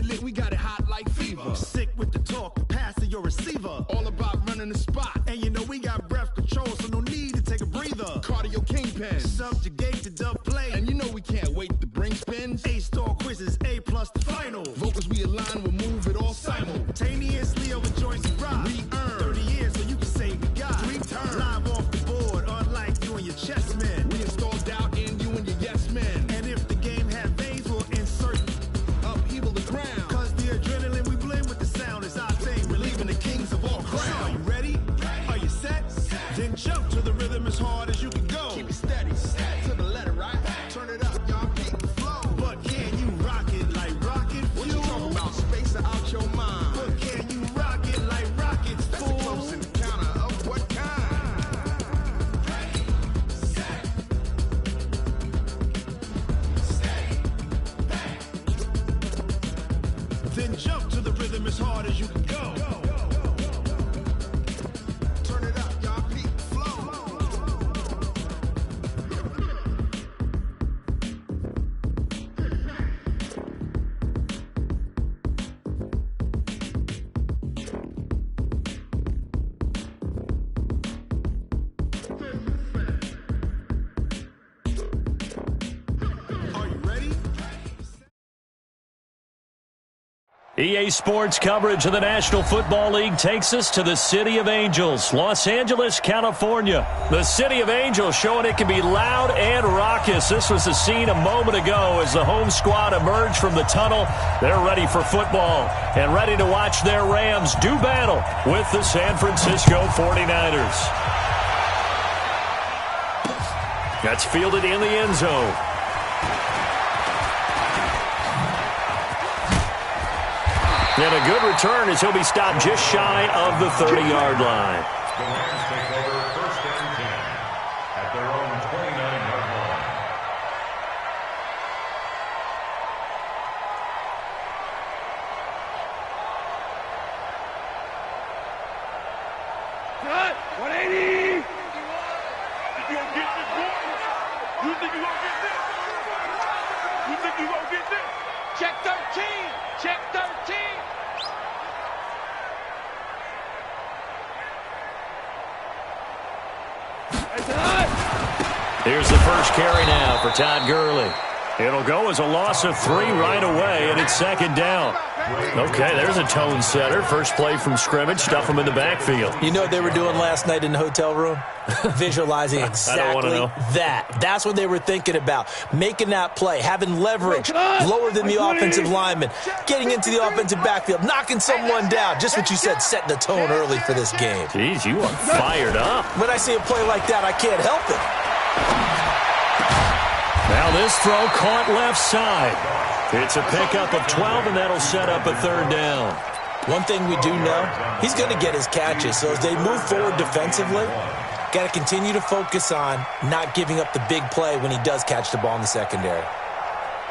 it lit, we got it hot like fever. Sick with the talk, pass to your receiver. All about running the spot. And you know we got breath control, so no need to take a breather. Cardio kingpin. Subjugate to dub play. And you know we can't wait to bring spins. A-star quizzes, A+ the final. Vocals we align, we'll move it all simultaneously over joints and rock. Re-earn 30 years so you can say we got 3 turns. Live off the board, unlike you and your chess men. We install doubt in you and your yes men. And if the game had veins, we'll insert upheaval the crown. Cause the adrenaline we blend with the sound is our thing. Relieving the kings of all crowns. So are you ready? Are you set? Then jump to the rhythm as hard as you can go. Keep it steady, to the letter, right? Turn it up, y'all, keep the flow. But can you rock it like rocket fuel? What you talking about? Space or out your mind? But can you rock it like rockets, That's fool? a close encounter of what kind? Ready, set, stay back. Then jump to the rhythm as hard as you can go. Turn it up, y'all, keep the flow. Are you ready? EA Sports coverage of the National Football League takes us to the City of Angels, Los Angeles, California. The City of Angels showing it can be loud and raucous. This was the scene a moment ago as the home squad emerged from the tunnel. They're ready for football and ready to watch their Rams do battle with the San Francisco 49ers. That's fielded in the end zone. And a good return as he'll be stopped just shy of the 30-yard line. The Rams take over first and 10 at their own 29-yard line. Cut! 180! You gonna get this, boy? You think you gonna get this? You think you gonna get this? Check 13! Check 13! Here's the first carry now for Todd Gurley. It'll go as a loss of 3 right away, and it's second down. Okay, there's a tone setter. First play from scrimmage, stuff him in the backfield. You know what they were doing last night in the hotel room? Visualizing exactly that. That's what they were thinking about. Making that play, having leverage, lower than the offensive lineman, getting into the offensive backfield, knocking someone down. Just what you said, setting the tone early for this game. Jeez, you are fired up. When I see a play like that, I can't help it. Now this throw caught left side. It's a pickup of 12, and that'll set up a third down. One thing we do know, he's going to get his catches. So as they move forward defensively, got to continue to focus on not giving up the big play when he does catch the ball in the secondary.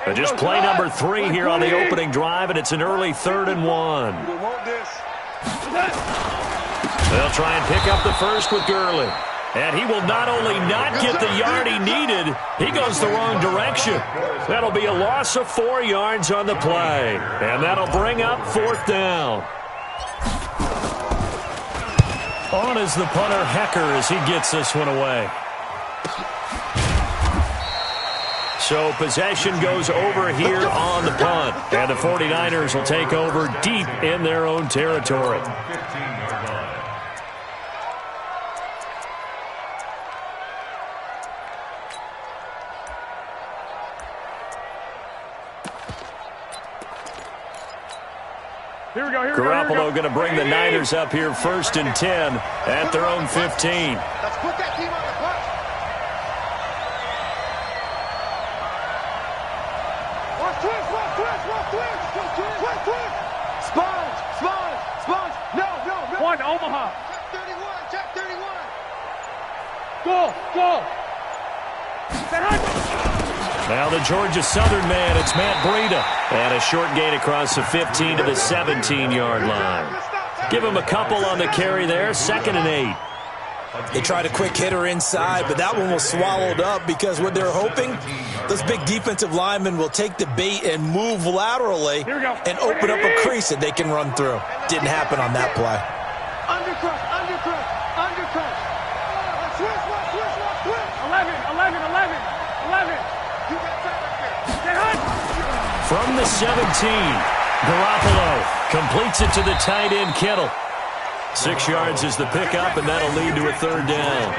But just play number 3 here on the opening drive, and it's an early 3rd and 1. They'll try and pick up the first with Gurley. And he will not only not get the yard he needed, he goes the wrong direction. That'll be a loss of 4 yards on the play. And that'll bring up 4th down. On is the punter, Hecker, as he gets this one away. So possession goes over here on the punt. And the 49ers will take over deep in their own territory. Garoppolo going to bring the Niners up here 1st and 10 at their own 15. Let's put that team on the bus. Twist. Sponge. No. One, Omaha. Check 31. Go. Now the Georgia Southern man, it's Matt Breida. And a short gain across the 15 to the 17-yard line. Give him a couple on the carry there, 2nd and 8. They tried a quick hitter inside, but that one was swallowed up because what they're hoping, those big defensive linemen will take the bait and move laterally and open up a crease that they can run through. Didn't happen on that play. Undercut, undercut, undercut. Switch. 11. You got time right there. From the 17, Garoppolo completes it to the tight end, Kittle. 6 yards is the pickup, and that'll lead to a third down.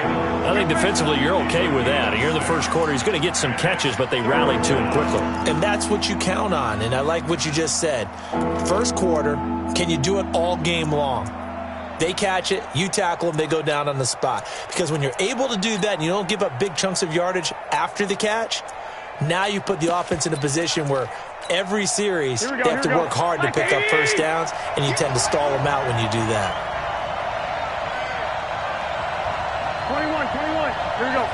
I think defensively you're okay with that. Here in the first quarter, he's going to get some catches, but they rallied to him quickly. And that's what you count on, and I like what you just said. First quarter, can you do it all game long? They catch it, you tackle them, they go down on the spot. Because when you're able to do that and you don't give up big chunks of yardage after the catch, now you put the offense in a position where every series they have to work hard to pick up first downs, and you tend to stall them out when you do that. 21. Here we go.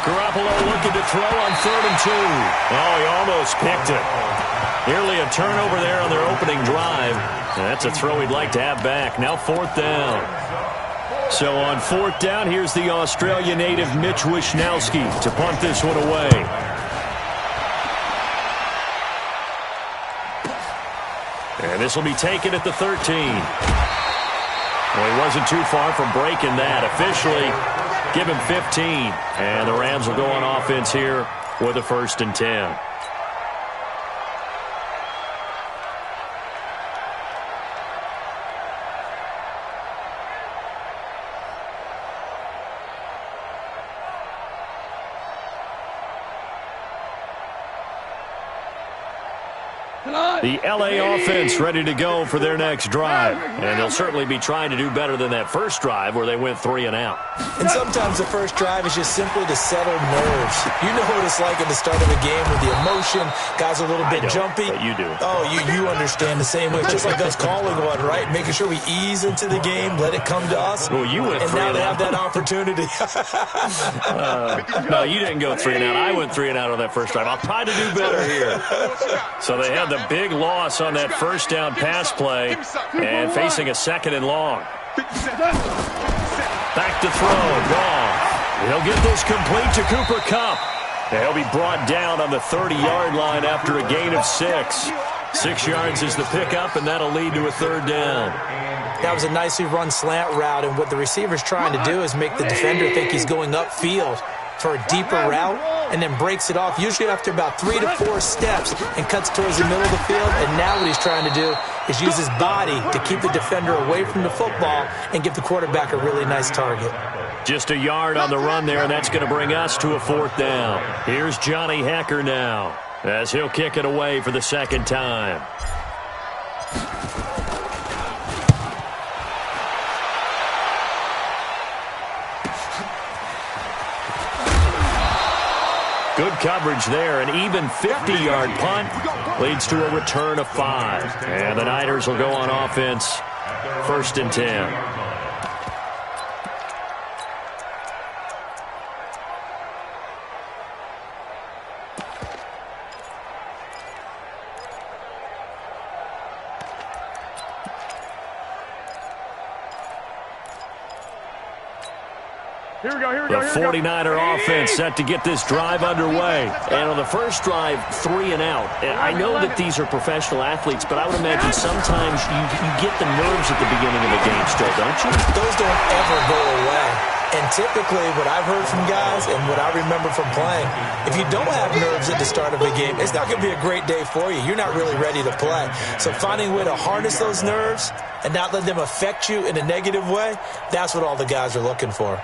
Garoppolo looking to throw on 3rd and 2. Oh, he almost picked it. Nearly a turnover there on their opening drive. And that's a throw he'd like to have back. Now 4th down. So on 4th down, here's the Australia native Mitch Wishnowsky to punt this one away. And this will be taken at the 13. Well, he wasn't too far from breaking that. Officially, give him 15. And the Rams will go on offense here with a 1st and 10. The L.A. offense ready to go for their next drive. And they'll certainly be trying to do better than that first drive where they went 3 and out. And sometimes the first drive is just simply to settle nerves. You know what it's like at the start of a game with the emotion. Guys are a little bit jumpy. But you do. Oh, you understand the same way. It's just like us calling one, right? Making sure we ease into the game, let it come to us. Well, you went 3 and now and they out. have that opportunity. No, you didn't go 3 and out. I went 3 and out on that first drive. I'll try to do better here. So they had the big loss on that first down pass play and facing a 2nd and long. Back to throw. Wrong. He'll get this complete to Cooper Kupp. He'll be brought down on the 30-yard line after a gain of 6. 6 yards is the pickup, and that'll lead to a 3rd down. That was a nicely run slant route, and what the receiver's trying to do is make the defender think he's going upfield for a deeper route, and then breaks it off, usually after about 3 to 4 steps, and cuts towards the middle of the field. And now what he's trying to do is use his body to keep the defender away from the football and give the quarterback a really nice target. Just a yard on the run there, and that's going to bring us to a 4th down. Here's Johnny Hekker now, as he'll kick it away for the 2nd time. Good coverage there. An even 50-yard punt leads to a return of 5. And the Niners will go on offense, 1st and 10. Here we go. The 49er offense set to get this drive underway. And on the first drive, 3 and out. And I know that these are professional athletes, but I would imagine sometimes you get the nerves at the beginning of a game still, don't you? Those don't ever go away. And typically what I've heard from guys and what I remember from playing, if you don't have nerves at the start of a game, it's not going to be a great day for you. You're not really ready to play. So finding a way to harness those nerves and not let them affect you in a negative way, that's what all the guys are looking for.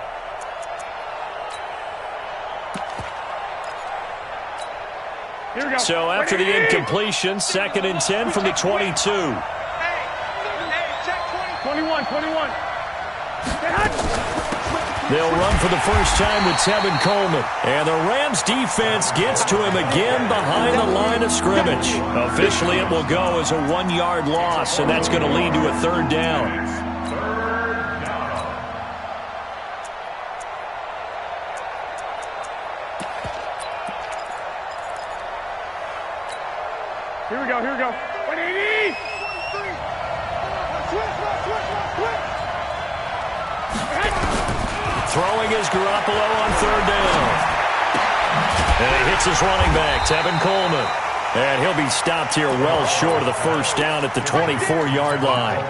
So after the incompletion, 2nd and 10 from the 22. 21. They'll run for the first time with Tevin Coleman. And the Rams defense gets to him again behind the line of scrimmage. Officially, it will go as a 1-yard loss, and that's going to lead to a 3rd down. Here we go. 180. Throwing is Garoppolo on third down. And he hits his running back, Tevin Coleman. And he'll be stopped here well short of the first down at the 24-yard line.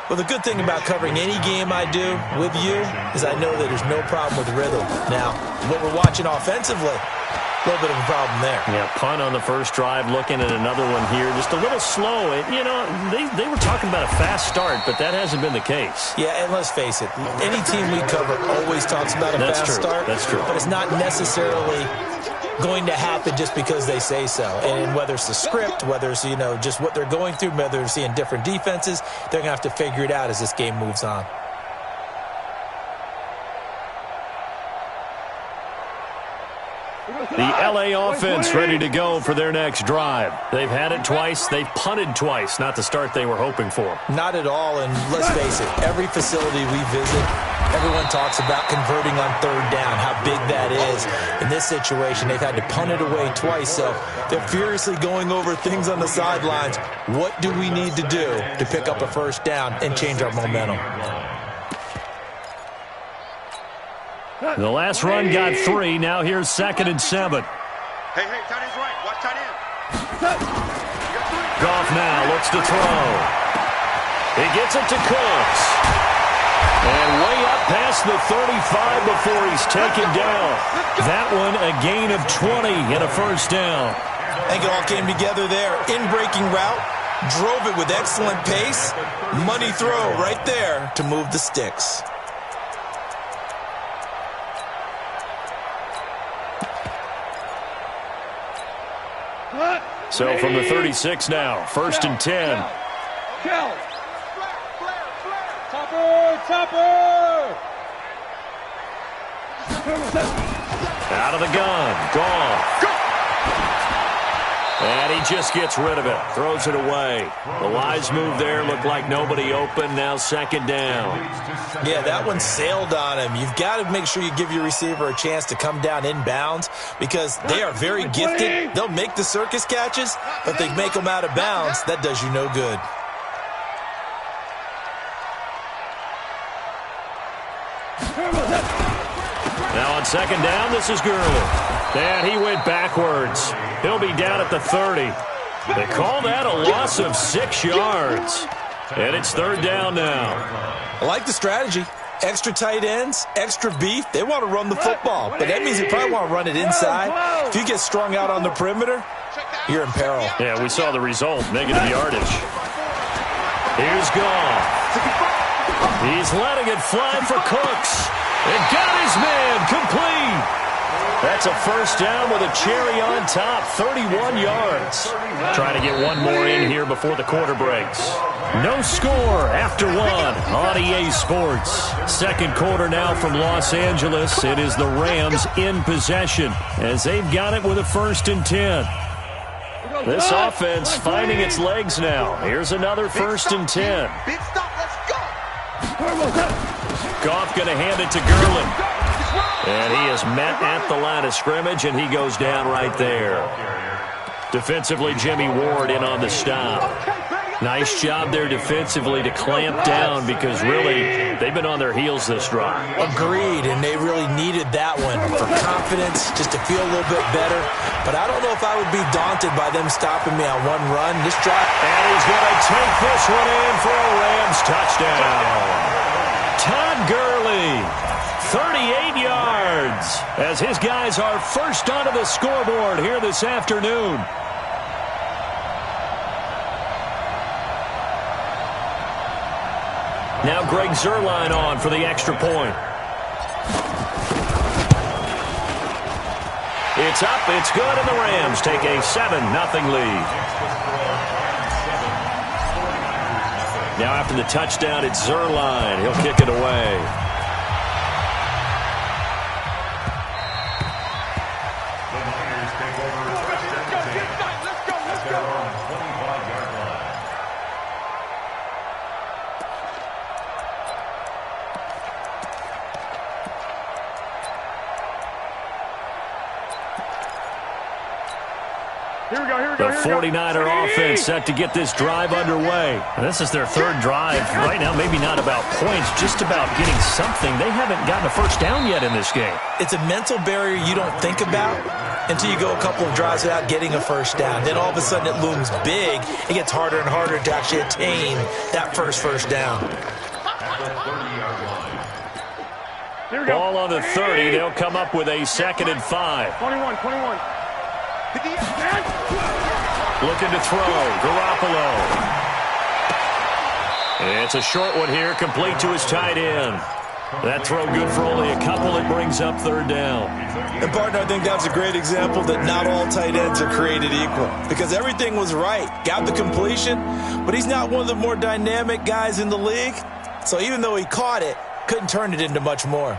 Well, the good thing about covering any game I do with you is I know that there's no problem with rhythm. Now, what we're watching offensively, a little bit of a problem there. Yeah, punt on the first drive, looking at another one here. Just a little slow. You know, they were talking about a fast start, but that hasn't been the case. Yeah, and let's face it, any team we cover always talks about a fast start. That's true. But it's not necessarily going to happen just because they say so. And whether it's the script, whether it's, you know, just what they're going through, whether they're seeing different defenses, they're going to have to figure it out as this game moves on. The L.A. offense ready to go for their next drive. They've had it twice. They've punted twice. Not the start they were hoping for. Not at all, and let's face it, every facility we visit, everyone talks about converting on third down, how big that is. In this situation, they've had to punt it away twice, so they're furiously going over things on the sidelines. What do we need to do to pick up a first down and change our momentum? The last run got 3. Now here's 2nd and 7. Hey, tight end's right. Watch tight end. Goff now looks to throw. He gets it to Cooks. And way up past the 35 before he's taken down. That one a gain of 20 and a first down. I think it all came together there. In-breaking route, drove it with excellent pace. Money throw right there to move the sticks. So from the 36 now, 1st and 10. Topper! Out of the gun, Goff. And he just gets rid of it, throws it away. The wise move there, looked like nobody open, now 2nd down. Yeah, that one sailed on him. You've got to make sure you give your receiver a chance to come down inbounds because they are very gifted. They'll make the circus catches, but they make them out of bounds. That does you no good. Now on 2nd down, this is Gurley. And he went backwards. He'll be down at the 30. They call that a loss of 6 yards. And it's 3rd down now. I like the strategy. Extra tight ends, extra beef. They want to run the football, but that means they probably want to run it inside. If you get strung out on the perimeter, you're in peril. Yeah, we saw the result, negative yardage. Here's Goff. He's letting it fly for Cooks. And got his man complete. That's a first down with a cherry on top, 31 yards. Trying to get one more in here before the quarter breaks. No score after 1 on EA Sports. 2nd quarter now from Los Angeles. It is the Rams in possession as they've got it with a 1st and 10. This offense finding its legs now. Here's another 1st and 10. Big stop, let's go. Goff going to hand it to Gurley. And he is met at the line of scrimmage, and he goes down right there. Defensively, Jimmy Ward in on the stop. Nice job there defensively to clamp down because really they've been on their heels this drive. Agreed, and they really needed that one for confidence, just to feel a little bit better. But I don't know if I would be daunted by them stopping me on one run. This drive. And he's going to take this one in for a Rams touchdown. Todd Gurley, 38 yards, as his guys are first onto the scoreboard here this afternoon. Now Greg Zuerlein on for the extra point. It's up, it's good, and the Rams take a 7-0 lead. Now after the touchdown, it's Zuerlein. He'll kick it away. Here we go, here we The go, here we go. 49er offense set to get this drive underway. This is their third drive. Right now, maybe not about points, just about getting something. They haven't gotten a first down yet in this game. It's a mental barrier you don't think about until you go a couple of drives without getting a first down. Then all of a sudden it looms big. It gets harder and harder to actually attain that first down. Here we go. Ball on the 30. They'll come up with a 2nd and 5. 21. Looking to throw. Garoppolo. It's a short one here, complete to his tight end. That throw good for only a couple. It brings up 3rd down. And, partner, I think that's a great example that not all tight ends are created equal. Because everything was right. Got the completion, but he's not one of the more dynamic guys in the league. So even though he caught it, couldn't turn it into much more.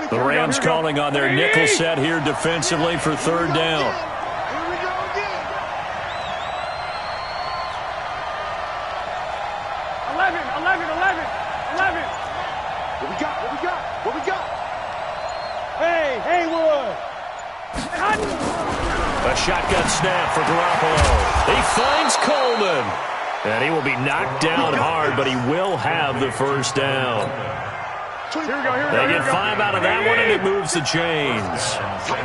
The Rams calling on their nickel set here defensively for 3rd down. Here we go again. 11. What we got? Hey, Haywood. A shotgun snap for Garoppolo. He finds Coleman. And he will be knocked down hard, but he will have the first down. Here we go. They get 5 out of that one, and it moves the chains.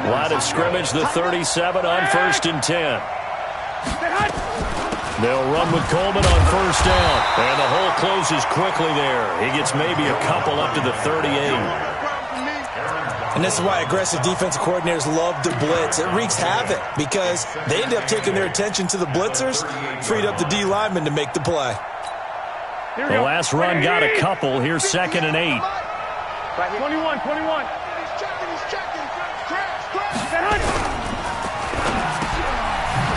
Line of scrimmage, the 37 on 1st and 10. They'll run with Coleman on 1st down. And the hole closes quickly there. He gets maybe a couple up to the 38. And this is why aggressive defensive coordinators love to blitz. It wreaks havoc because they end up taking their attention to the blitzers, freed up the D lineman to make the play. The last run got a couple. Here's 2nd and 8. 21. He's checking. Crash.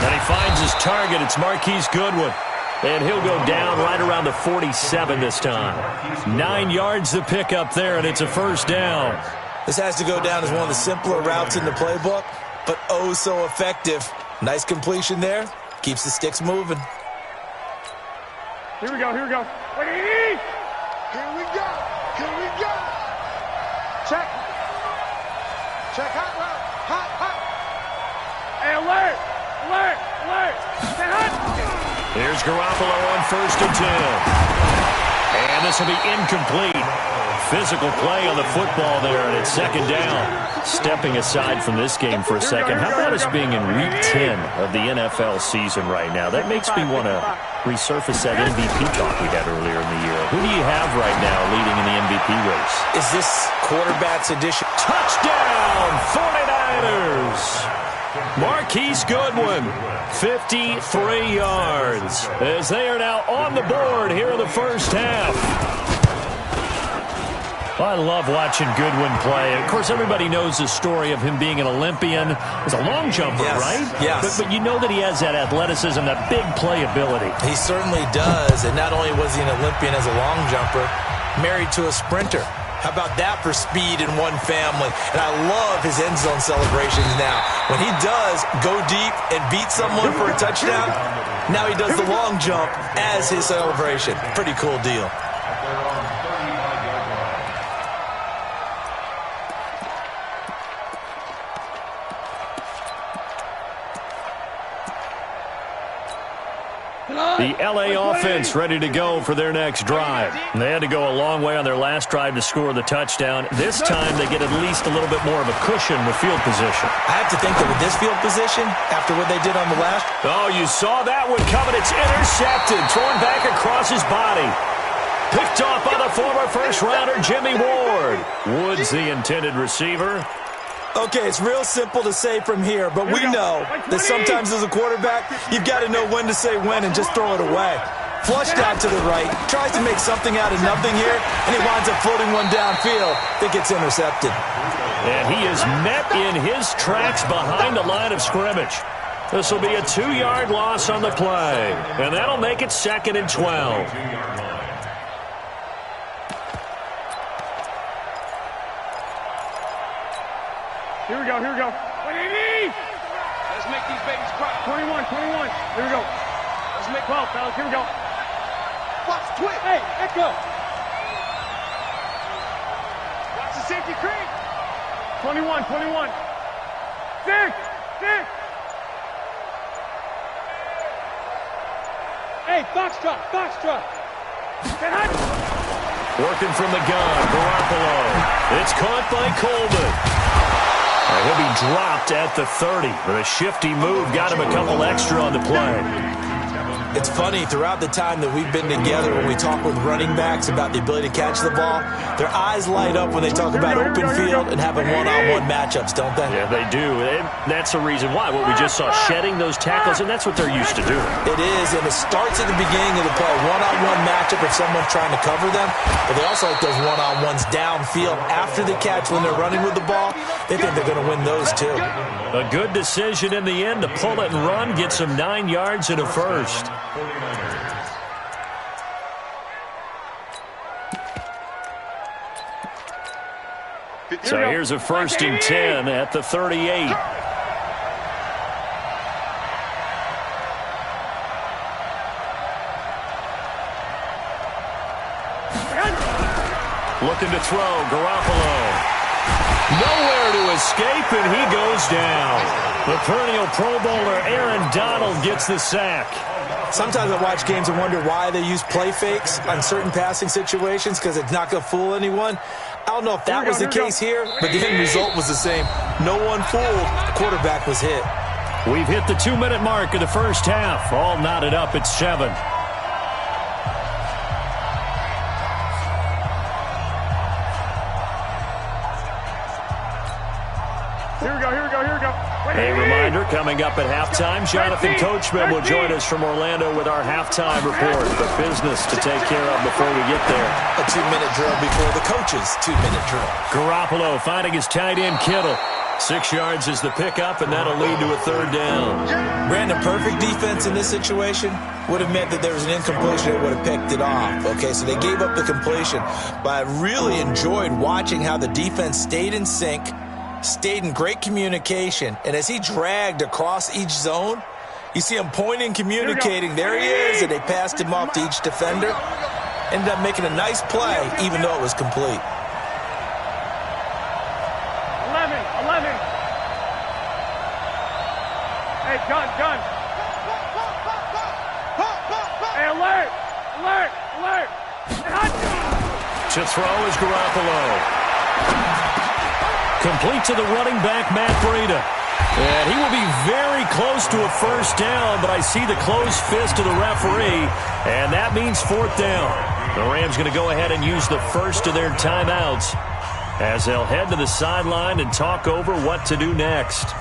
And he finds his target. It's Marquise Goodwin. And he'll go down right around the 47 this time. 9 yards to pick up there, and it's a 1st down. This has to go down as one of the simpler routes in the playbook, but oh so effective. Nice completion there. Keeps the sticks moving. Here we go. Here we go. Check. Hot. Hey, alert. Stay hot. Here's Garoppolo on 1st and 10. And this will be incomplete. Physical play on the football there, and it's 2nd down. Stepping aside from this game for a second, how about us being in Week 10 of the NFL season right now? That makes me want to resurface that MVP talk we had earlier in the year. Who do you have right now leading in the MVP race? Is this quarterback's edition? Touchdown, 49ers! Marquise Goodwin, 53 yards, as they are now on the board here in the 1st half. I love watching Goodwin play. Of course, everybody knows the story of him being an Olympian. He's a long jumper, right? Yes. But you know that he has that athleticism, that big playability. He certainly does. And not only was he an Olympian as a long jumper, married to a sprinter. How about that for speed in one family? And I love his end zone celebrations now. When he does go deep and beat someone for a touchdown, now he does the long jump as his celebration. Pretty cool deal. The L.A. offense ready to go for their next drive. They had to go a long way on their last drive to score the touchdown. This time they get at least a little bit more of a cushion with field position. I have to think that with this field position, after what they did on the last... Oh, you saw that one coming. It's intercepted, thrown back across his body. Picked off by the former first-rounder Jimmy Ward. Wood's the intended receiver. Okay, it's real simple to say from here, but we know that sometimes as a quarterback, you've got to know when to say when and just throw it away. Flushed out to the right, tries to make something out of nothing here, and he winds up floating one downfield that gets intercepted. And he is met in his tracks behind the line of scrimmage. This will be a 2-yard loss on the play, and that'll make it 2nd and 12. Here we go. Let's make these babies cry. 21. Here we go. Let's make 12, fellas. Here we go. Watch the twist. Hey, let go. Watch the safety creep. 21, 21. 6, 6. Hey, foxtrot, foxtrot. Working from the gun, Garoppolo. It's caught by Coleman. And he'll be dropped at the 30. But a shifty move got him a couple extra on the play. It's funny, throughout the time that we've been together, when we talk with running backs about the ability to catch the ball, their eyes light up when they talk about open field and having one-on-one matchups, don't they? Yeah, they do. And that's the reason why. What we just saw, shedding those tackles, and that's what they're used to doing. It is, and it starts at the beginning of the play. One-on-one matchup if someone's trying to cover them, but they also like those one-on-ones downfield after the catch when they're running with the ball. They think they're going to win those, too. A good decision in the end to pull it and run, get some 9 yards and a first. 49ers. So here's a 1st and 10 at the 38. Looking to throw, Garoppolo. Nowhere to escape, and he goes down. The perennial Pro Bowler Aaron Donald gets the sack. Sometimes I watch games and wonder why they use play fakes on certain passing situations because it's not going to fool anyone. I don't know if that was the case here, but the end result was the same. No one fooled. The quarterback was hit. We've hit the 2-minute mark of the first half. All knotted up at 7. A reminder, coming up at halftime, Jonathan Coachman will join us from Orlando with our halftime report. But business to take care of before we get there. A 2-minute drill before the coach's 2-minute drill. Garoppolo finding his tight end, Kittle. 6 yards is the pickup, and that'll lead to a 3rd down. Brandon, perfect defense in this situation would have meant that there was an incompletion. They would have picked it off. Okay, so they gave up the completion. But I really enjoyed watching how the defense stayed in sync, stayed in great communication, and as he dragged across each zone, you see him pointing, communicating. There he is, and they passed him off to each defender. Ended up making a nice play, even though it was complete. 11. Hey, gun. Hey, alert. To throw is Garoppolo. Complete to the running back, Matt Breida. And he will be very close to a 1st down, but I see the closed fist of the referee, and that means 4th down. The Rams going to go ahead and use the first of their timeouts as they'll head to the sideline and talk over what to do next.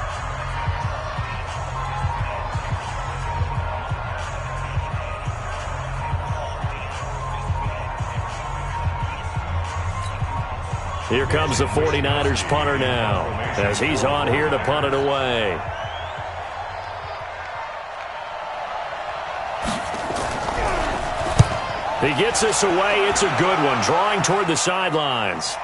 Here comes the 49ers punter now as he's on here to punt it away. He gets this away. It's a good one, drawing toward the sidelines.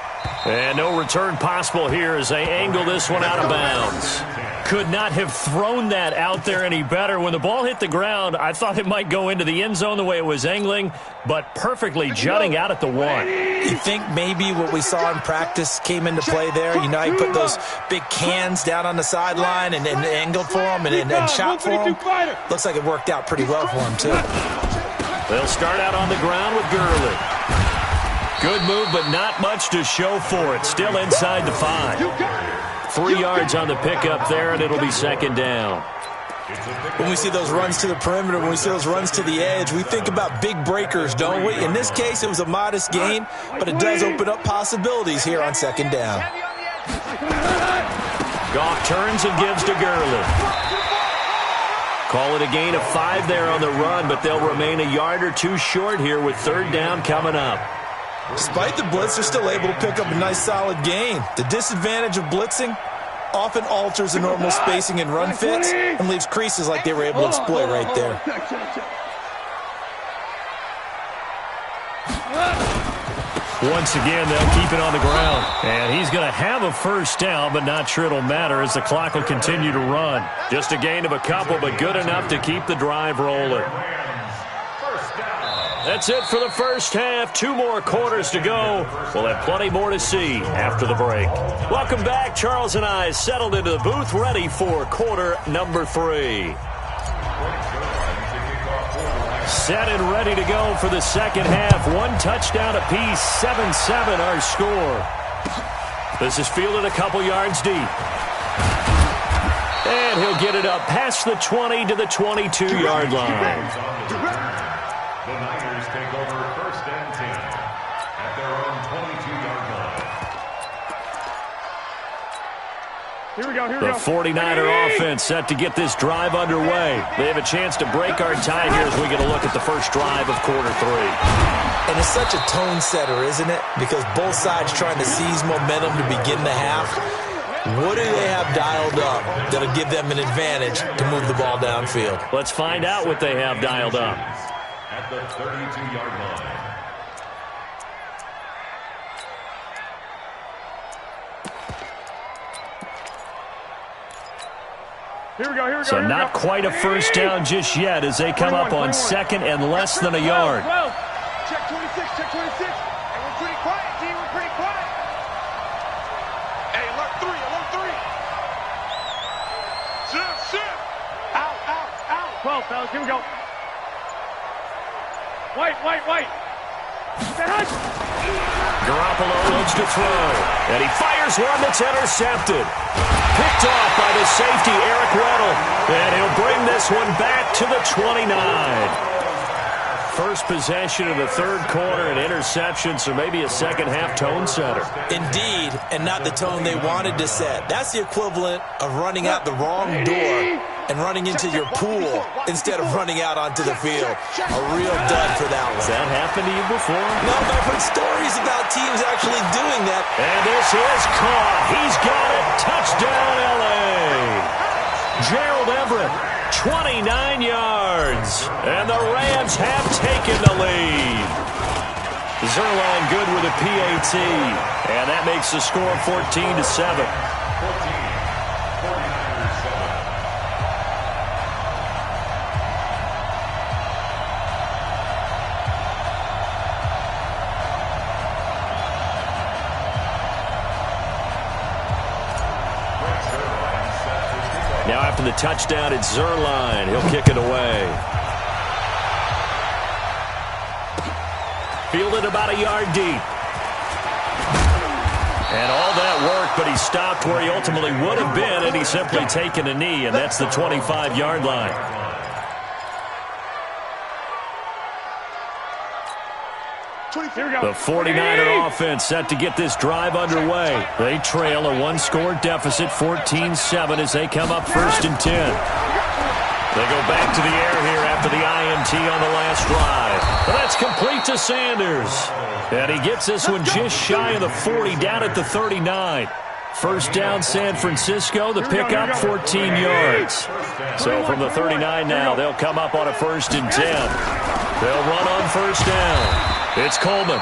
And no return possible here as they angle this one out of bounds. Could not have thrown that out there any better. When the ball hit the ground, I thought it might go into the end zone the way it was angling, but perfectly jutting out at the 1. You think maybe what we saw in practice came into play there? You know, he put those big cans down on the sideline and angled for him and shot for him. Looks like it worked out pretty well for him, too. They'll start out on the ground with Gurley. Good move, but not much to show for it. Still inside the 5. 3 yards on the pickup there, and it'll be 2nd down. When we see those runs to the perimeter, when we see those runs to the edge, we think about big breakers, don't we? In this case, it was a modest gain, but it does open up possibilities here on 2nd down. Goff turns and gives to Gurley. Call it a gain of 5 there on the run, but they'll remain a yard or 2 short here with 3rd down coming up. Despite the blitz, they're still able to pick up a nice solid gain. The disadvantage of blitzing often alters the normal spacing and run fits and leaves creases like they were able to exploit right there. Once again, they'll keep it on the ground. And he's going to have a first down, but not sure it'll matter as the clock will continue to run. Just a gain of a couple, but good enough to keep the drive rolling. That's it for the first half. 2 more quarters to go. We'll have plenty more to see after the break. Welcome back. Charles and I settled into the booth, ready for quarter number 3. Set and ready to go for the second half. 1 touchdown apiece, 7-7 our score. This is fielded a couple yards deep. And he'll get it up past the 20 to the 22-yard line. The Niners take over 1st and 10 at their own 22-yard line. Here we go, here we The go. 49er offense set to get this drive underway. They have a chance to break our tie here as we get a look at the first drive of quarter 3. And it's such a tone setter, isn't it? Because both sides trying to seize momentum to begin the half. What do they have dialed up that'll give them an advantage to move the ball downfield? Let's find out what they have dialed up. At the 32-yard line. Here we go, here we go. So not quite a first down just yet as they come up on 2nd and less than a yard. Check 26, check 26. Hey, we're pretty quiet, G. We're pretty quiet. Hey, alert 3, alert 3. Shift. Out. 12, fellas, here we go. Wait. Garoppolo looks to throw, and he fires one that's intercepted. Picked off by the safety, Eric Weddle, and he'll bring this one back to the 29. First possession of the 3rd quarter, an interception, so maybe a second-half tone setter. Indeed, and not the tone they wanted to set. That's the equivalent of running out the wrong door and running into your pool instead of running out onto the field. A real dud for that one. Has that happened to you before? No, but I've heard stories about teams actually doing that. And this is caught. He's got it. Touchdown, L.A. Gerald Everett, 29 yards. And the Rams have taken the lead. Zerline good with a PAT. And that makes the score 14-7. Now after the touchdown, it's Zerline. He'll kick it away. Fielded about a yard deep. And all that work, but he stopped where he ultimately would have been, and he's simply taken a knee, and that's the 25-yard line. The 49er offense set to get this drive underway. They trail a 1-score deficit, 14-7, as they come up 1st and 10. They go back to the air here after the INT on the last drive. But that's complete to Sanders. And he gets this one just shy of the 40, down at the 39. First down, San Francisco. The pickup, 14 yards. So from the 39 now, they'll come up on a 1st and 10. They'll run on 1st down. It's Coleman.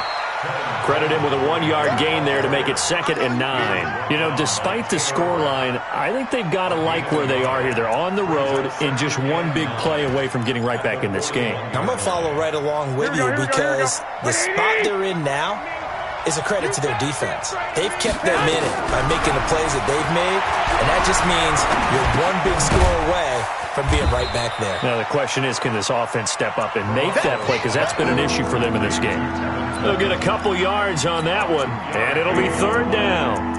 Credit him with a 1-yard gain there to make it 2nd and 9. You know, despite the scoreline, I think they've got to like where they are here. They're on the road and just one big play away from getting right back in this game. I'm going to follow right along with you because the spot they're in now is a credit to their defense. They've kept them in it by making the plays that they've made, and that just means you're one big score away from being right back there. Now the question is, can this offense step up and make that play? Because that's been an issue for them in this game. They'll get a couple yards on that one, and it'll be 3rd down.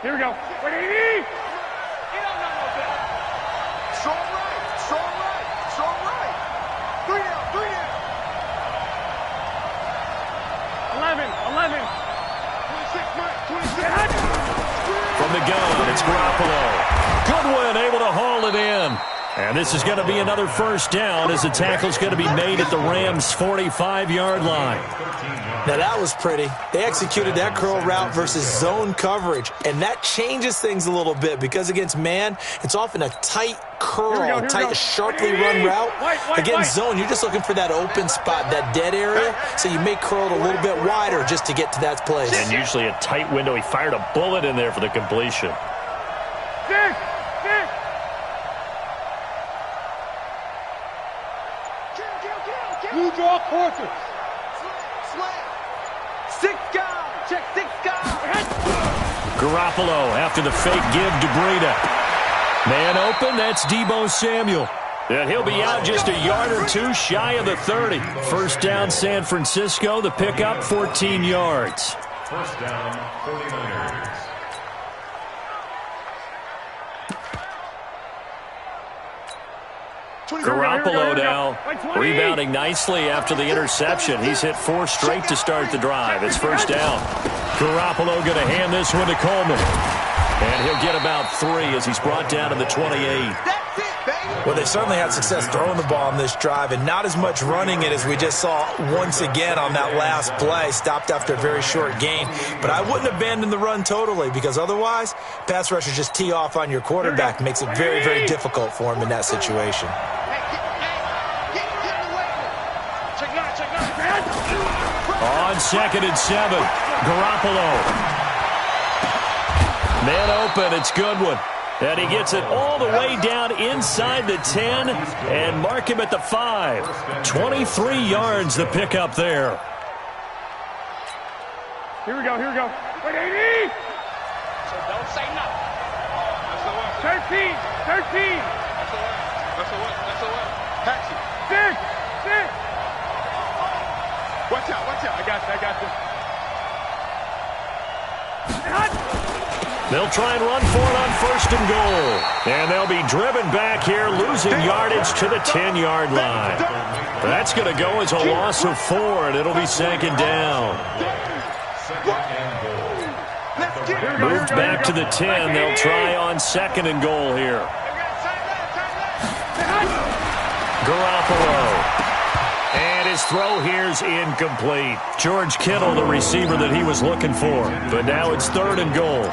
Here we go. Wait. Strong right. 3 down. 11. 26. From the gun, it's Garoppolo. Goodwin able to haul it in. And this is going to be another first down as the tackle's going to be made at the Rams' 45-yard line. Now, that was pretty. They executed that curl route versus zone coverage, and that changes things a little bit because against man, it's often a tight curl, tight, sharply run route. Against zone, you're just looking for that open spot, that dead area, so you may curl it a little bit wider just to get to that place. And usually a tight window. He fired a bullet in there for the completion. Blue draw quarters. Six guys. Check six guys. Garoppolo after the fake give to Breida. Man open, that's Deebo Samuel. And he'll be out just a yard or two shy of the 30. First down, San Francisco. The pickup, 14 yards. First down, 49ers. Garoppolo now rebounding nicely after the interception. He's hit 4 straight to start the drive. It's first down. Garoppolo going to hand this one to Coleman. And he'll get about 3 as he's brought down to the 28. Well, they certainly had success throwing the ball on this drive and not as much running it as we just saw once again on that last play. Stopped after a very short gain. But I wouldn't abandon the run totally because otherwise, pass rushers just tee off on your quarterback. Makes it very, very difficult for him in that situation. On 2nd and 7, Garoppolo. Man open, it's Goodwin. And he gets it all the way down inside the 10 and mark him at the 5. 23 yards the pickup there. Here we go. Wait, 80! So don't say nothing. That's the what? 13! That's the what? Taxi. 6! Watch out. I got you. They'll try and run for it on 1st and goal. And they'll be driven back here, losing yardage to the 10-yard line. That's going to go as a loss of 4, and it'll be 2nd down. Moved back to the 10. They'll try on 2nd and goal here. Garoppolo. And his throw here's incomplete. George Kittle, the receiver that he was looking for. But now it's 3rd and goal.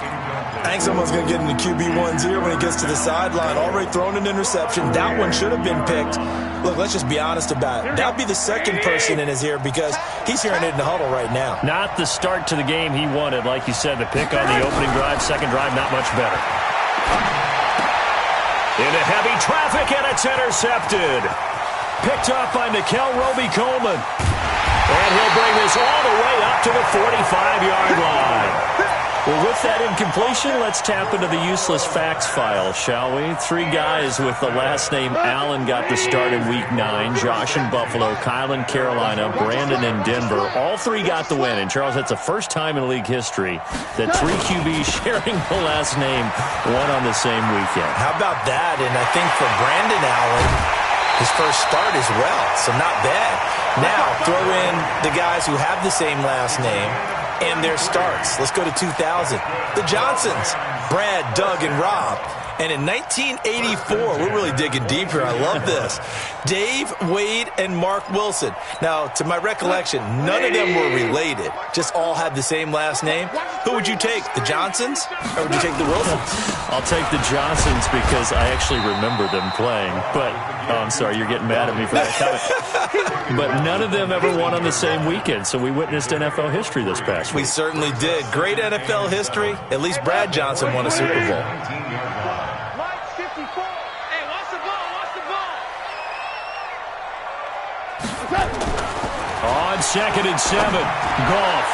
I think someone's going to get into QB1s here when he gets to the sideline. Already thrown an interception. That one should have been picked. Look, let's just be honest about it. That would be the second person in his ear because he's hearing it in the huddle right now. Not the start to the game he wanted. Like you said, the pick on the opening drive, second drive, not much better. Into heavy traffic, and it's intercepted. Picked off by Nickel Roby-Coleman. And he'll bring this all the way up to the 45-yard line. Well, with that incompletion, let's tap into the useless facts file, shall we? 3 guys with the last name Allen got the start in Week 9. Josh in Buffalo, Kyle in Carolina, Brandon in Denver. All 3 got the win. And, Charles, that's the first time in league history that 3 QBs sharing the last name won on the same weekend. How about that? And I think for Brandon Allen, his first start as well, so not bad. Now, throw in the guys who have the same last name and their starts. Let's go to 2000. The Johnsons, Brad, Doug, and Rob. And in 1984, we're really digging deep here. I love this. Dave, Wade, and Mark Wilson. Now, to my recollection, none of them were related. Just all had the same last name. Who would you take, the Johnsons, or would you take the Wilsons? I'll take the Johnsons because I actually remember them playing. But, oh, I'm sorry, you're getting mad at me for that comment. But none of them ever won on the same weekend, so we witnessed NFL history this past week. We certainly did. Great NFL history. At least Brad Johnson won a Super Bowl. On 2nd and 7, Goff.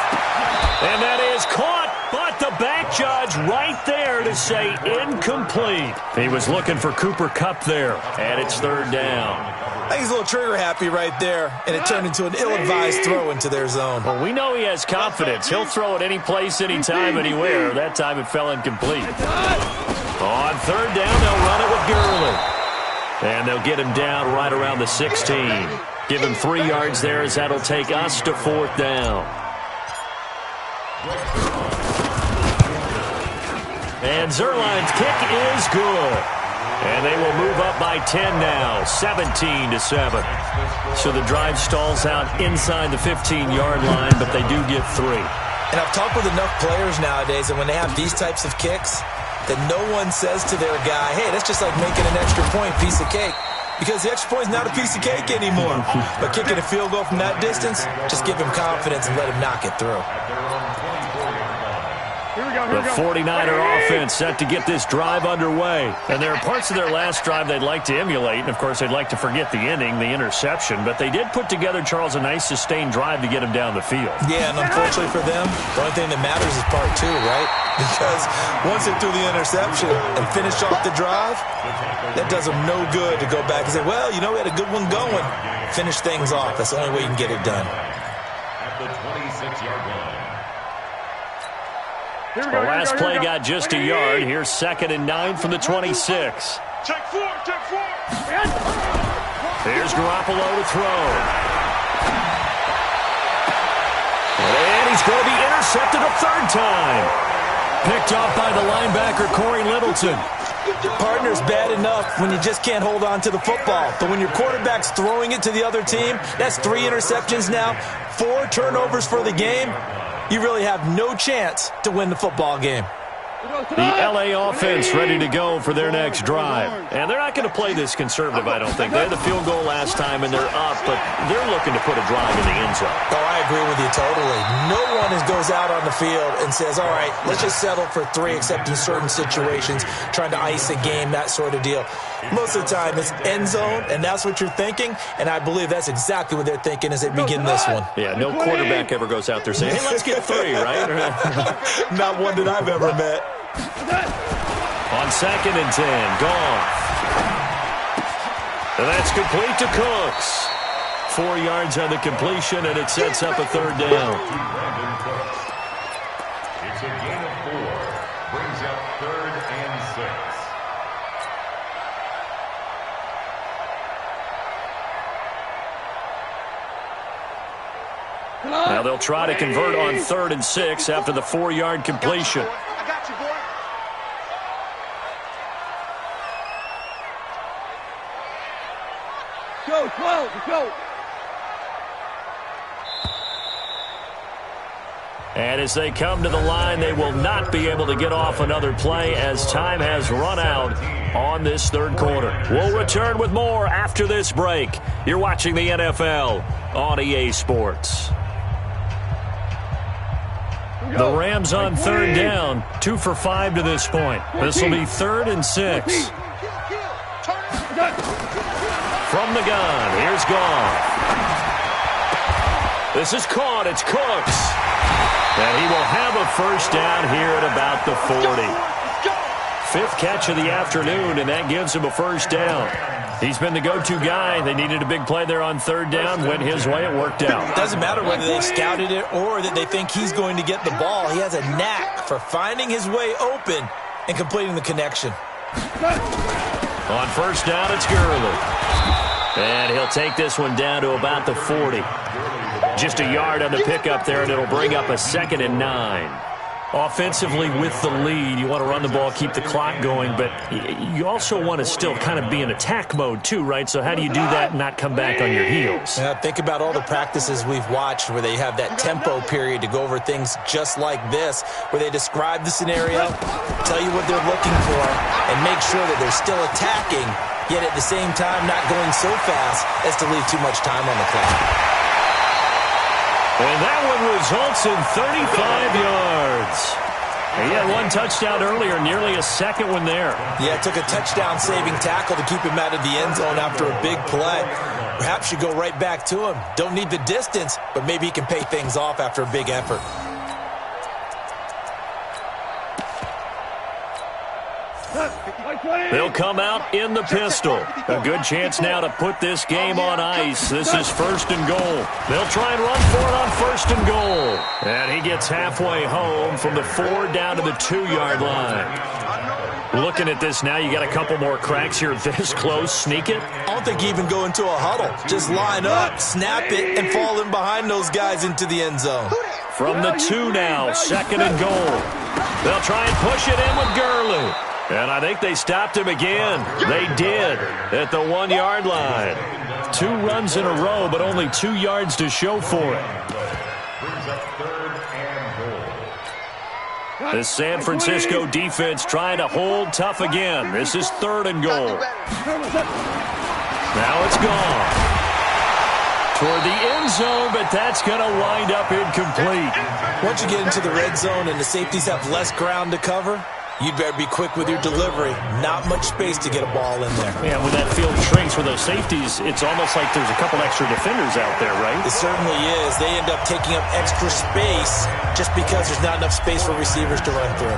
And that is caught, but the back judge right there to say incomplete. He was looking for Cooper Kupp there, and it's 3rd down. I think he's a little trigger happy right there, and it turned into an ill-advised throw into their zone. Well, we know he has confidence. He'll throw it any place, anytime, anywhere. That time it fell incomplete. On 3rd down, they'll run it with Gurley. And they'll get him down right around the 16. Give him 3 yards there as that'll take us to 4th down. And Zerline's kick is good. And they will move up by by 10 now, 17-7. So the drive stalls out inside the 15-yard line, but they do get 3. And I've talked with enough players nowadays that when they have these types of kicks, that no one says to their guy, hey, that's just like making an extra point, piece of cake. Because the extra point is not a piece of cake anymore. But kicking a field goal from that distance, just give him confidence and let him knock it through. The 49er offense set to get this drive underway. And there are parts of their last drive they'd like to emulate. And, of course, they'd like to forget the ending, the interception. But they did put together, Charles, a nice sustained drive to get him down the field. Yeah, and unfortunately for them, the only thing that matters is part 2, right? Because once they threw the interception and finished off the drive, that does them no good to go back and say, well, you know, we had a good one going. Finish things off. That's the only way you can get it done. At the 26-yard line. The last play got just a yard. Here's 2nd and 9 from the 26. Check 4. Here's Garoppolo to throw. And he's going to be intercepted a 3rd time. Picked off by the linebacker, Corey Littleton. Partner's bad enough when you just can't hold on to the football. But when your quarterback's throwing it to the other team, that's 3 interceptions now, 4 turnovers for the game. You really have no chance to win the football game. The L.A. offense ready to go for their next drive. And they're not going to play this conservative, I don't think. They had the field goal last time, and they're up, but they're looking to put a drive in the end zone. Oh, I agree with you totally. No one goes out on the field and says, all right, let's just settle for 3, except in certain situations, trying to ice a game, that sort of deal. Most of the time, it's end zone, and that's what you're thinking, and I believe that's exactly what they're thinking as they begin this one. Yeah, no quarterback ever goes out there saying, hey, let's get 3, right? Not one that I've ever met. On 2nd and 10, Goff. And that's complete to Cooks. 4 yards on the completion, and it sets up a 3rd down. It's a gain of 4. Brings up 3rd and 6. Now they'll try to convert on 3rd and 6 after the 4-yard completion. I got you, boy. Go. And as they come to the line, they will not be able to get off another play as time has run out on this 3rd quarter. We'll return with more after this break. You're watching the NFL on EA Sports. The Rams on 3rd down, 2 for 5 to this point. This will be 3rd and 6. From the gun, here's Goff. This is caught, it's Cooks. And he will have a 1st down here at about the 40. 5th catch of the afternoon, and that gives him a 1st down. He's been the go-to guy. They needed a big play there on 3rd down. Went his way, it worked out. Doesn't matter whether they scouted it or that they think he's going to get the ball. He has a knack for finding his way open and completing the connection. On 1st down, it's Gurley. And he'll take this one down to about the 40. Just a yard on the pickup there, and it'll bring up a 2nd and 9. Offensively with the lead, you want to run the ball, keep the clock going, but you also want to still kind of be in attack mode too, right? So how do you do that and not come back on your heels? Think about all the practices we've watched where they have that tempo period to go over things just like this, where they describe the scenario, tell you what they're looking for, and make sure that they're still attacking, yet at the same time not going so fast as to leave too much time on the clock. And that one results in 35 yards. He had 1 touchdown earlier, nearly a 2nd one there. Yeah, it took a touchdown-saving tackle to keep him out of the end zone after a big play. Perhaps you go right back to him. Don't need the distance, but maybe he can pay things off after a big effort. They'll come out in the pistol. A good chance now to put this game on ice. This is 1st and goal. They'll try and run for it on 1st and goal. And he gets halfway home from the 4 down to the 2-yard line. Looking at this now, you got a couple more cracks here this close. Sneak it? I don't think you even go into a huddle. Just line up, snap it, and fall in behind those guys into the end zone. From the 2 now, 2nd and goal. They'll try and push it in with Gurley. And I think they stopped him again. They did at the 1-yard line. 2 runs in a row, but only 2 yards to show for it. The San Francisco defense trying to hold tough again. This is 3rd and goal. Now it's gone. Toward the end zone, but that's going to wind up incomplete. Once you get into the red zone and the safeties have less ground to cover, you'd better be quick with your delivery. Not much space to get a ball in there. Yeah, when that field shrinks with those safeties, it's almost like there's a couple extra defenders out there, right? It certainly is. They end up taking up extra space just because there's not enough space for receivers to run through.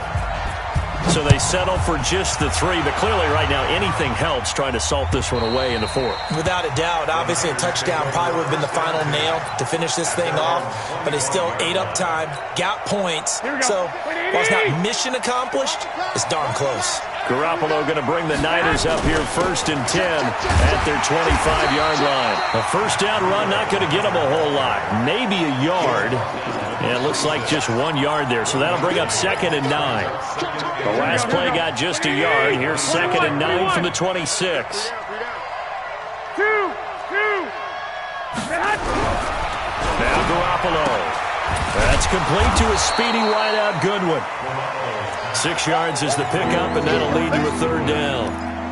So they settle for just the 3, but clearly right now anything helps trying to salt this one away in the 4th. Without a doubt. Obviously a touchdown probably would have been the final nail to finish this thing off, but they still ate up time, got points. So while it's not mission accomplished, it's darn close. Garoppolo going to bring the Niners up here 1st and 10 at their 25-yard line. A first down run not going to get them a whole lot. Maybe a yard. And it looks like just 1 yard there. So that'll bring up 2nd and 9. The last play got just a yard. Here's 2nd and 9 from the 26. Now Garoppolo. That's complete to a speedy wideout Goodwin. 6 yards is the pickup, and that'll lead to a 3rd down.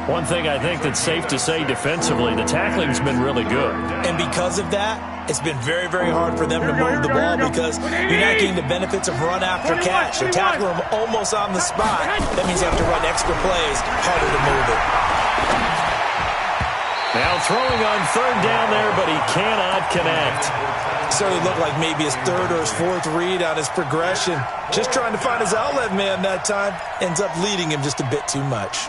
One thing I think that's safe to say defensively, the tackling's been really good. And because of that, it's been very, very hard for them to move the ball because you're not getting the benefits of run after catch. They're tackling them almost on the spot. That means you have to run extra plays, harder to move it. Now throwing on 3rd down there, but he cannot connect. Certainly looked like maybe his 3rd or his 4th read on his progression. Just trying to find his outlet man that time. Ends up leading him just a bit too much.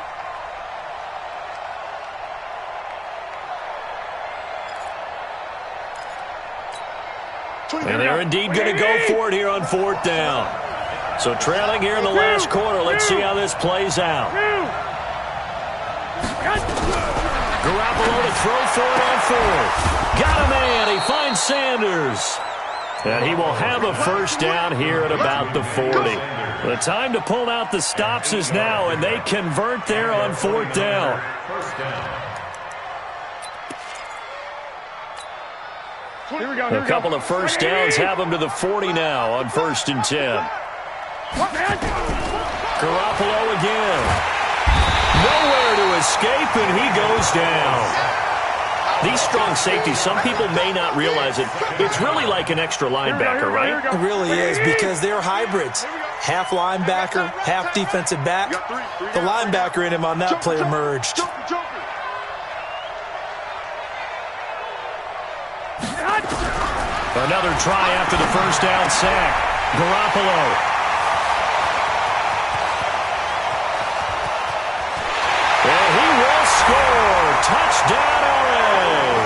And they're indeed going to go for it here on 4th down. So trailing here in the last quarter. Let's see how this plays out. Garoppolo to throw for it on 4th. Got a man. He finds Sanders. And he will have a first down here at about the 40. The time to pull out the stops is now, and they convert there on 4th down. A couple of first downs have them to the 40 now on 1st and 10. Garoppolo again. Nowhere to escape, and he goes down. These strong safeties, some people may not realize it. It's really like an extra linebacker, right? It really is because they're hybrids. Half linebacker, half defensive back. The linebacker in him on that play emerged. Another try after the first down sack. Garoppolo. And he will score. Touchdown, LA.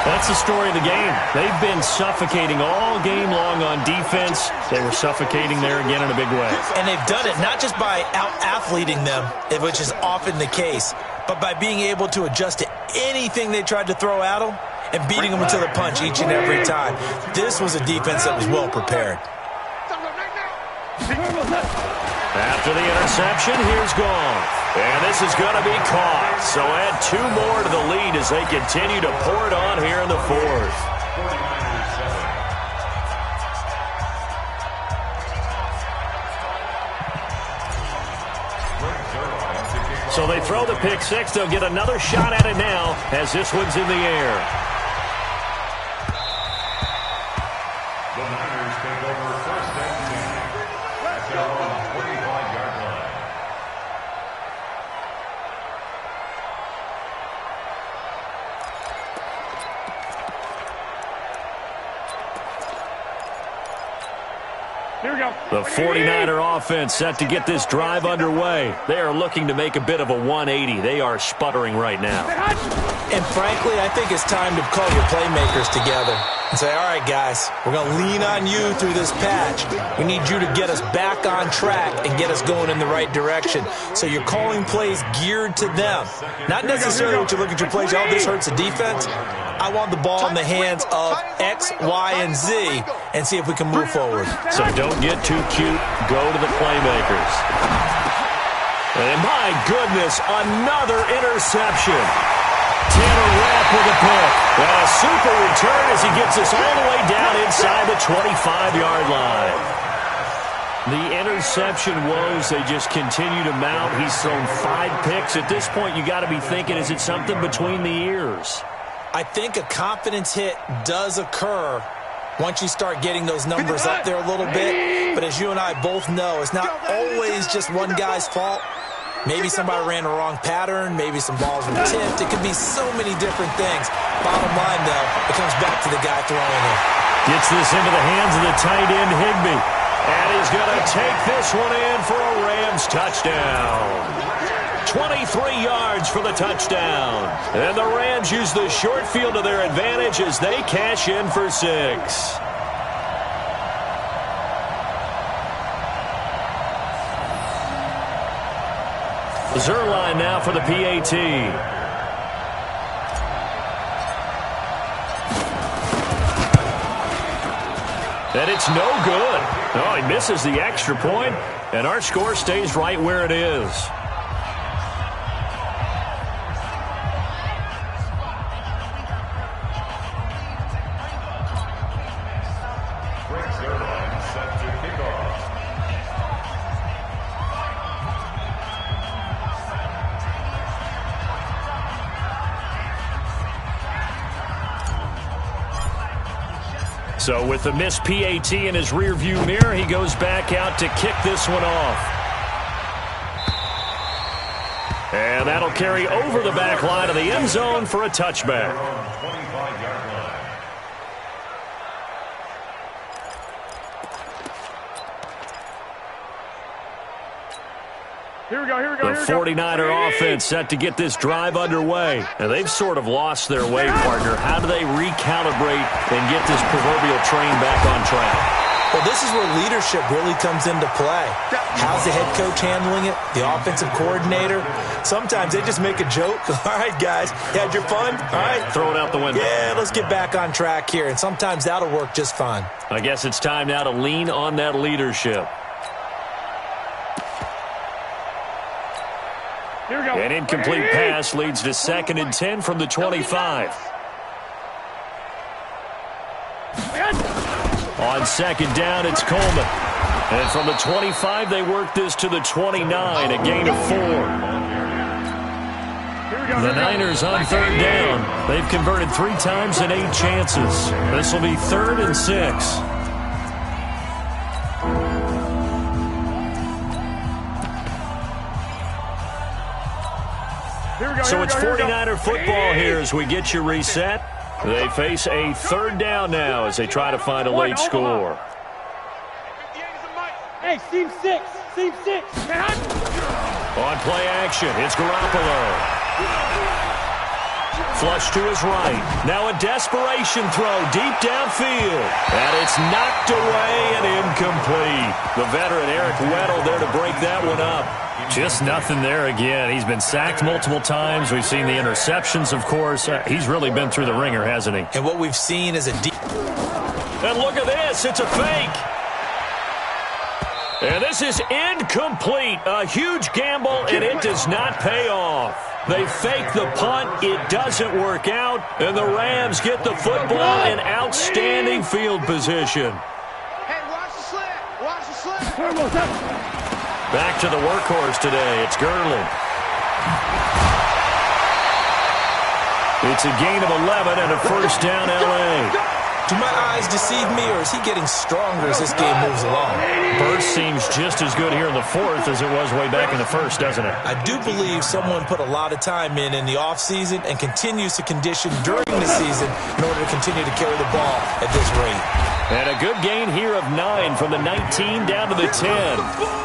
That's the story of the game. They've been suffocating all game long on defense. They were suffocating there again in a big way. And they've done it not just by out-athleting them, which is often the case, but by being able to adjust to anything they tried to throw at them and beating them to the punch each and every time. This was a defense that was well prepared. After the interception, here's Goff. And this is going to be caught. So add 2 more to the lead as they continue to pour it on here in the 4th. So they throw the pick 6. They'll get another shot at it now as this one's in the air. The Niners take over 1st and 10 at their own 45-yard line. Here we go. The 49er offense set to get this drive underway. They are looking to make a bit of a 180. They are sputtering right now. And frankly, I think it's time to call your playmakers together. and say, all right, guys, we're going to lean on you through this patch. We need you to get us back on track and get us going in the right direction. So you're calling plays geared to them. Not necessarily what you look at your plays, oh, this hurts the defense. I want the ball in the hands of X, Y, and Z and see if we can move forward. So don't get too cute. Go to the playmakers. And my goodness, another interception. Tanner Rapp with a pick. And a super return as he gets us all the way down inside the 25-yard line. The interception woes, they just continue to mount. He's thrown 5 picks. At this point, you got to be thinking, is it something between the ears? I think a confidence hit does occur once you start getting those numbers up there a little bit. But as you and I both know, it's not always just one guy's fault. Maybe somebody ran a wrong pattern. Maybe some balls were tipped. It could be so many different things. Bottom line, though, it comes back to the guy throwing it. Gets this into the hands of the tight end, Higbee. And he's going to take this one in for a Rams touchdown. 23 yards for the touchdown. And the Rams use the short field to their advantage as they cash in for 6. Zerline now for the PAT. And it's no good. Oh, he misses the extra point, and our score stays right where it is. So with the missed PAT in his rearview mirror, he goes back out to kick this one off. And that'll carry over the back line of the end zone for a touchback. Here we go, here we go, The 49er offense set to get this drive underway. And they've sort of lost their way, partner. How do they recalibrate and get this proverbial train back on track? Well, this is where leadership really comes into play. How's the head coach handling it? The offensive coordinator? Sometimes they just make a joke. All right, guys, you had your fun? All right. Throw it out the window. Yeah, let's get back on track here. And sometimes that'll work just fine. I guess it's time now to lean on that leadership. Here we go. An incomplete pass leads to 2nd and 10 from the 25. On 2nd down, it's Coleman. And from the 25, they work this to the 29, a gain of 4. The Niners on 3rd down. They've converted 3 times in 8 chances. This will be 3rd and 6. So it's 49er football here as we get you reset. They face a 3rd down now as they try to find a late score. Hey, seam 6. Seam 6. On play action, it's Garoppolo. Flush to his right. Now a desperation throw deep downfield. And it's knocked away and incomplete. The veteran Eric Weddle there to break that one up. Just nothing there again. He's been sacked multiple times. We've seen the interceptions, of course. He's really been through the ringer, hasn't he? And what we've seen is a deep... And look at this. It's a fake. And this is incomplete. A huge gamble, and it does not pay off. They fake the punt. It doesn't work out. And the Rams get the football in outstanding field position. Hey, watch the slant. Watch the slant. Back to the workhorse today. It's Gurley. It's a gain of 11 and a 1st down, L.A. Do my eyes deceive me, or is he getting stronger as this game moves along? Burst seems just as good here in the 4th as it was way back in the 1st, doesn't it? I do believe someone put a lot of time in the offseason and continues to condition during the season in order to continue to carry the ball at this rate. And a good gain here of 9 from the 19 down to the 10.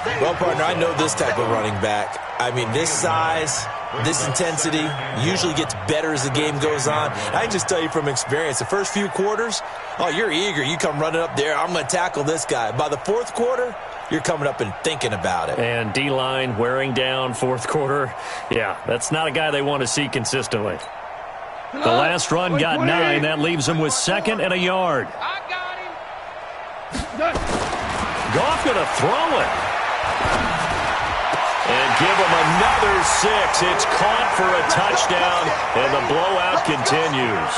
Well, partner, I know this type of running back. I mean, this size, this intensity usually gets better as the game goes on. I can just tell you from experience, the first few quarters, oh, you're eager. You come running up there, I'm going to tackle this guy. By the fourth quarter, you're coming up and thinking about it. And D-line wearing down fourth quarter. Yeah, that's not a guy they want to see consistently. The last run got 9. That leaves him with 2nd and a yard. I got him. Goff going to throw it. And give him another 6. It's caught for a touchdown, and the blowout continues.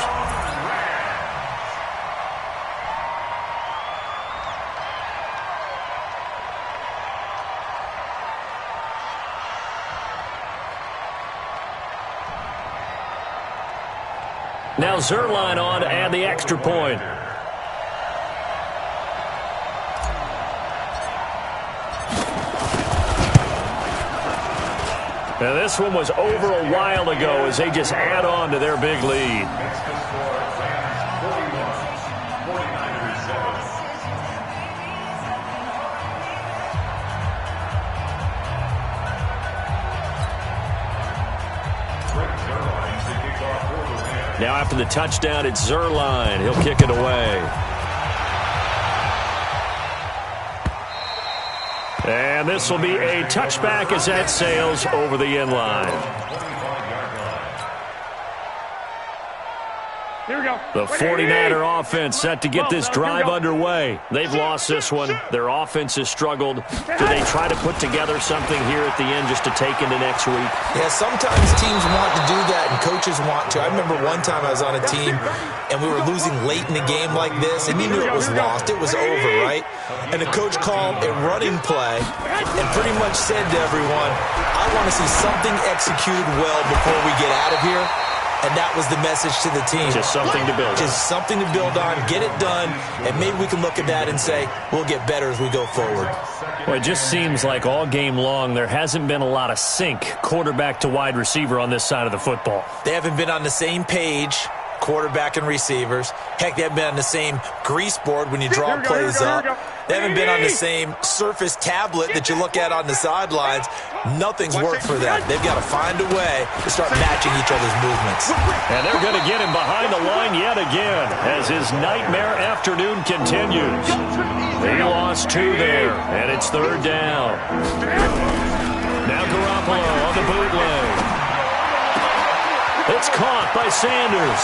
Now Zerline on to add the extra point. Now this one was over a while ago as they just add on to their big lead. Now after the touchdown, it's Zerline. He'll kick it away. And this will be a touchback as that sails over the end line. Here we go. The 49er offense set to get this drive underway. They've lost this one. Their offense has struggled. Do they try to put together something here at the end just to take into next week? Yeah, sometimes teams want to do that and coaches want to. I remember one time I was on a team and we were losing late in the game like this, and you knew it was lost. It was over, right? And the coach called a running play and pretty much said to everyone, I want to see something executed well before we get out of here. And that was the message to the team. Just something to build on. Just something to build on, get it done, and maybe we can look at that and say, we'll get better as we go forward. Well, it just seems like all game long there hasn't been a lot of sync quarterback to wide receiver on this side of the football. They haven't been on the same page, quarterback and receivers. Heck, they haven't been on the same grease board when you draw plays up. They haven't been on the same surface tablet that you look at on the sidelines. Nothing's worked for them. They've got to find a way to start matching each other's movements. And they're going to get him behind the line yet again as his nightmare afternoon continues. He lost 2 there, and it's 3rd down. Now Garoppolo on the bootleg. It's caught by Sanders.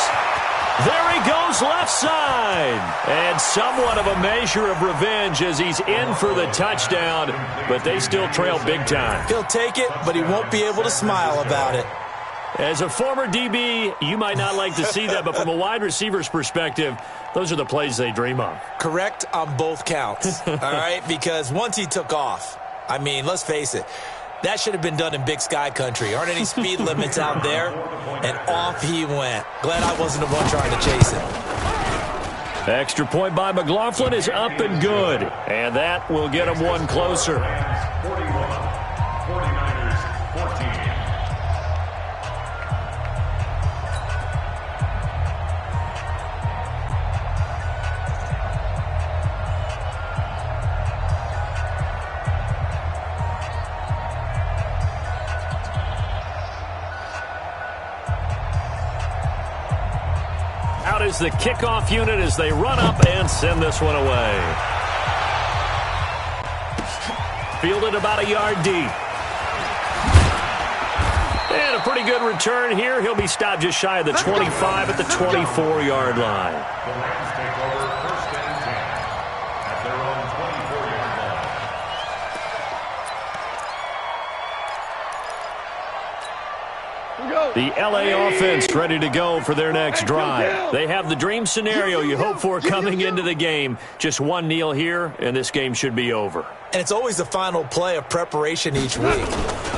There he goes left side. And somewhat of a measure of revenge as he's in for the touchdown, but they still trail big time. He'll take it, but he won't be able to smile about it. As a former DB, you might not like to see that, but from a wide receiver's perspective, those are the plays they dream of. Correct on both counts, all right? Because once he took off, I mean, let's face it, that should have been done in Big Sky country. Aren't any speed limits out there? And off he went. Glad I wasn't the one trying to chase it. Extra point by McLaughlin is up and good. And that will get him one closer. 49ers 14. Out is the kickoff unit as they run up and send this one away. Fielded about a yard deep. And a pretty good return here. He'll be stopped just shy of the 25 at the 24-yard line. The Rams take over 1st and 10 at their own 24-yard line. The LA offense ready to go for their next drive. They have the dream scenario you hope for coming into the game. Just one kneel here, and this game should be over. And it's always the final play of preparation each week.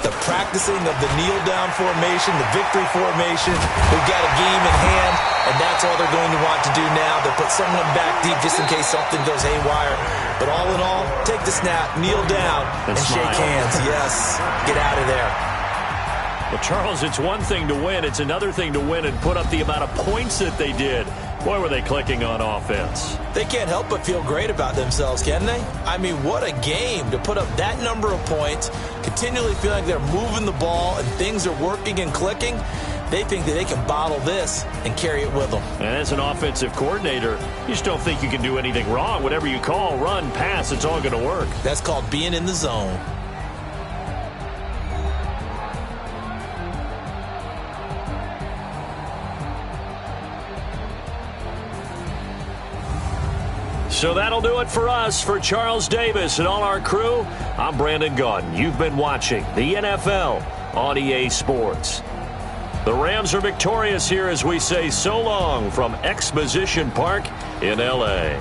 The practicing of the kneel-down formation, the victory formation. We've got a game in hand, and that's all they're going to want to do now. They'll put someone back deep just in case something goes haywire. But all in all, take the snap, kneel down, and shake hands. Yes, get out of there. Well, Charles, it's one thing to win. It's another thing to win and put up the amount of points that they did. Boy, were they clicking on offense. They can't help but feel great about themselves, can they? I mean, what a game to put up that number of points, continually feeling like they're moving the ball and things are working and clicking. They think that they can bottle this and carry it with them. And as an offensive coordinator, you just don't think you can do anything wrong. Whatever you call, run, pass, it's all going to work. That's called being in the zone. So that'll do it for us. For Charles Davis and all our crew, I'm Brandon Gaudin. You've been watching the NFL on EA Sports. The Rams are victorious here as we say so long from Exposition Park in L.A.